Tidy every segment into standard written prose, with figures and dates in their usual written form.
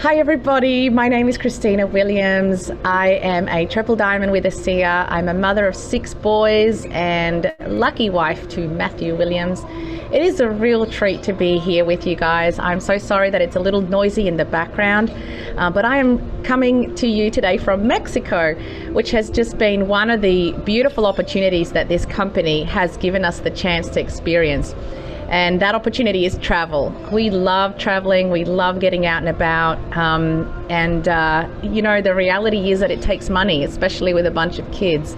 Hi everybody, my name is Christina Williams. I am a triple diamond with ASEA. I'm a mother of 6 boys and lucky wife to Matthew Williams. It is a real treat to be here with you guys. I'm so sorry that it's a little noisy in the background, but I am coming to you today from Mexico, which has just been one of the beautiful opportunities that this company has given us the chance to experience. And that opportunity is travel. We love traveling, we love getting out and about, the reality is that it takes money, especially with a bunch of kids.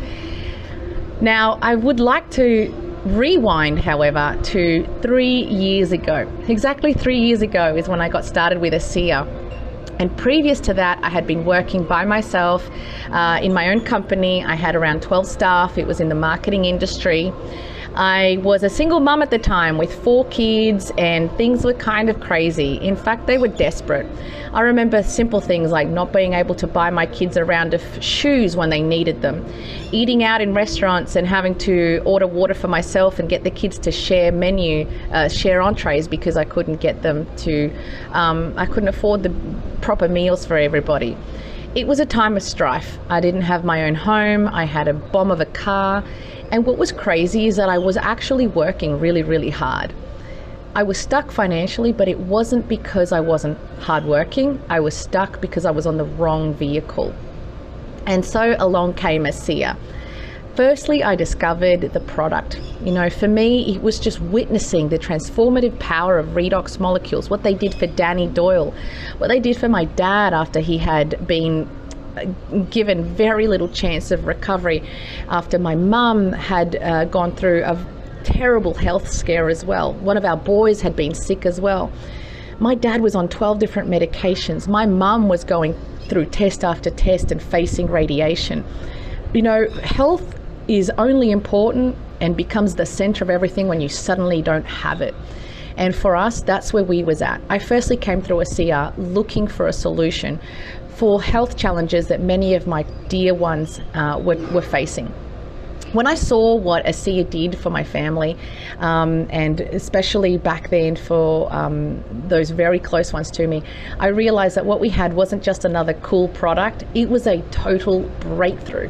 Now, I would like to rewind, however, to 3 years ago. Exactly 3 years ago is when I got started with ASEA. And previous to that, I had been working by myself in my own company. I had around 12 staff. It was in the marketing industry. I was a single mum at the time with 4 kids, and things were kind of crazy. In fact, they were desperate. I remember simple things like not being able to buy my kids a round of shoes when they needed them, eating out in restaurants and having to order water for myself and get the kids to share entrees because I couldn't get them to, I couldn't afford the proper meals for everybody. It was a time of strife. I didn't have my own home. I had a bomb of a car. And what was crazy is that I was actually working really, really hard. I was stuck financially, but it wasn't because I wasn't hardworking. I was stuck because I was on the wrong vehicle. And so along came ASEA. Firstly, I discovered the product. For me, it was just witnessing the transformative power of redox molecules, what they did for Danny Doyle, what they did for my dad after he had been given very little chance of recovery, after my mum had gone through a terrible health scare as well. One of our boys had been sick as well. My dad was on 12 different medications. My mum was going through test after test and facing radiation. Health is only important and becomes the center of everything when you suddenly don't have it. And for us, that's where we was at. I firstly came through ASEA looking for a solution for health challenges that many of my dear ones were facing. When I saw what ASEA did for my family, and especially back then for those very close ones to me, I realized that what we had wasn't just another cool product, it was a total breakthrough.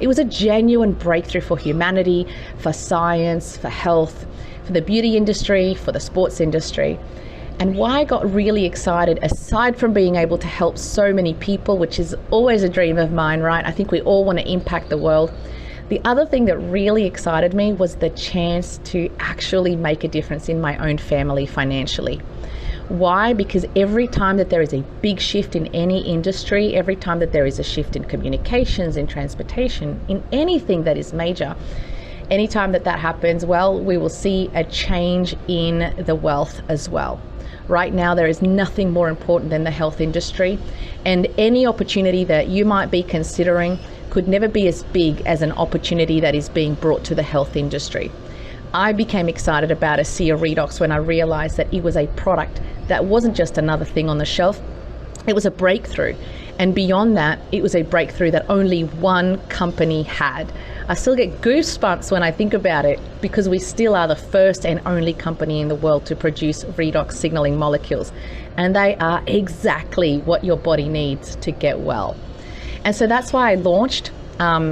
It was a genuine breakthrough for humanity, for science, for health, for the beauty industry, for the sports industry. And why I got really excited, aside from being able to help so many people, which is always a dream of mine, right? I think we all want to impact the world. The other thing that really excited me was the chance to actually make a difference in my own family financially. Why? Because every time that there is a big shift in any industry, every time that there is a shift in communications, in transportation, in anything that is major, anytime that happens, well, we will see a change in the wealth as well. Right now, there is nothing more important than the health industry, and any opportunity that you might be considering could never be as big as an opportunity that is being brought to the health industry. I became excited about ASEA Redox when I realized that it was a product that wasn't just another thing on the shelf, it was a breakthrough. And beyond that, it was a breakthrough that only one company had. I still get goosebumps when I think about it because we still are the first and only company in the world to produce redox signaling molecules. And they are exactly what your body needs to get well. And so that's why I launched.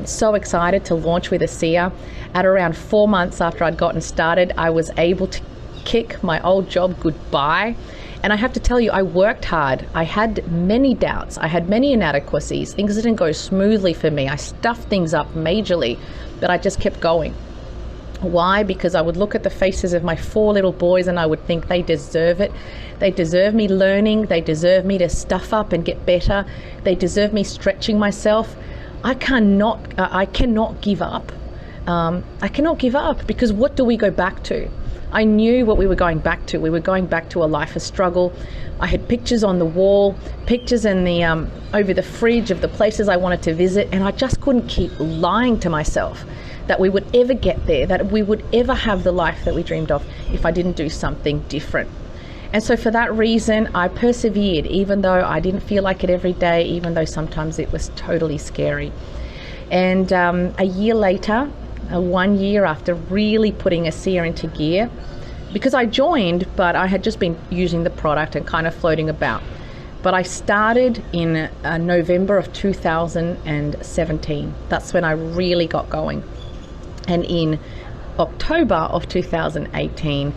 So excited to launch with ASEA. At around 4 months after I'd gotten started, I was able to kick my old job goodbye. And I have to tell you, I worked hard. I had many doubts. I had many inadequacies. Things didn't go smoothly for me. I stuffed things up majorly, but I just kept going. Why? Because I would look at the faces of my 4 little boys and I would think they deserve it. They deserve me learning. They deserve me to stuff up and get better. They deserve me stretching myself. I cannot give up. I cannot give up because what do we go back to? I knew what we were going back to. We were going back to a life of struggle. I had pictures on the wall, pictures in the over the fridge of the places I wanted to visit, and I just couldn't keep lying to myself that we would ever get there, that we would ever have the life that we dreamed of if I didn't do something different. And so for that reason, I persevered, even though I didn't feel like it every day, even though sometimes it was totally scary. And a year later, 1 year after really putting ASEA into gear, because I joined, but I had just been using the product and kind of floating about. But I started in November of 2017. That's when I really got going. And in October of 2018,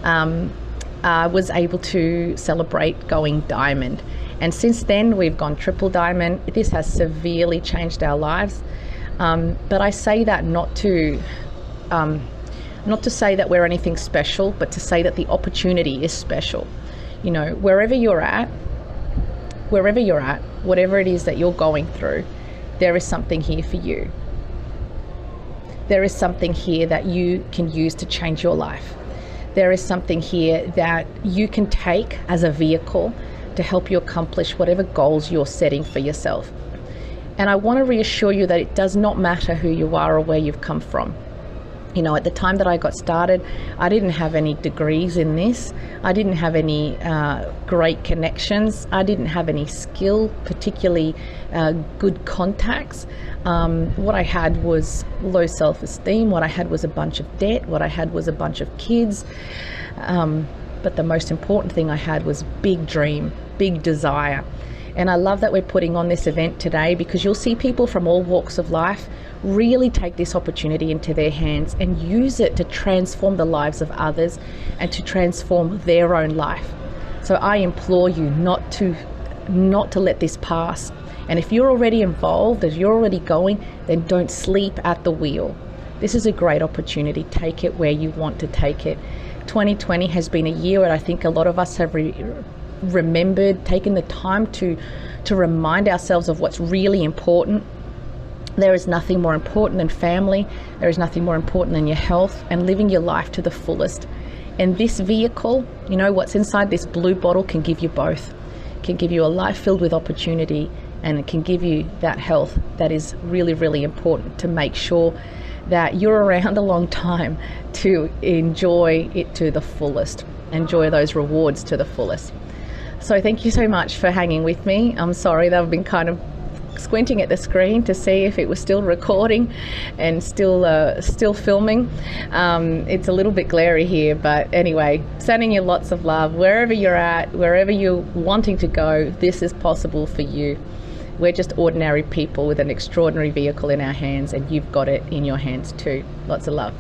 I was able to celebrate going diamond. And since then, we've gone triple diamond. This has severely changed our lives. But I say that not to say that we're anything special, but to say that the opportunity is special. You know, wherever you're at, whatever it is that you're going through, there is something here for you. There is something here that you can use to change your life. There is something here that you can take as a vehicle to help you accomplish whatever goals you're setting for yourself. And I want to reassure you that it does not matter who you are or where you've come from. You know, at the time that I got started, I didn't have any degrees in this. I didn't have any great connections. I didn't have any skill, particularly good contacts. What I had was low self-esteem. What I had was a bunch of debt. What I had was a bunch of kids. But the most important thing I had was big dream, big desire. And I love that we're putting on this event today, because you'll see people from all walks of life really take this opportunity into their hands and use it to transform the lives of others and to transform their own life. So I implore you not to let this pass. And if you're already involved, if you're already going, then don't sleep at the wheel. This is a great opportunity. Take it where you want to take it. 2020 has been a year where I think a lot of us have remembered, taken the time to remind ourselves of what's really important. There is nothing more important than family. There is nothing more important than your health and living your life to the fullest. And this vehicle, you know, what's inside this blue bottle can give you both. It can give you a life filled with opportunity, and it can give you that health that is really, really important to make sure that you're around a long time to enjoy it to the fullest, enjoy those rewards to the fullest. So thank you so much for hanging with me. I'm sorry that I've been kind of squinting at the screen to see if it was still recording and still filming. It's a little bit glary here, but anyway, sending you lots of love. Wherever you're at, wherever you're wanting to go, this is possible for you. We're just ordinary people with an extraordinary vehicle in our hands, and you've got it in your hands too. Lots of love.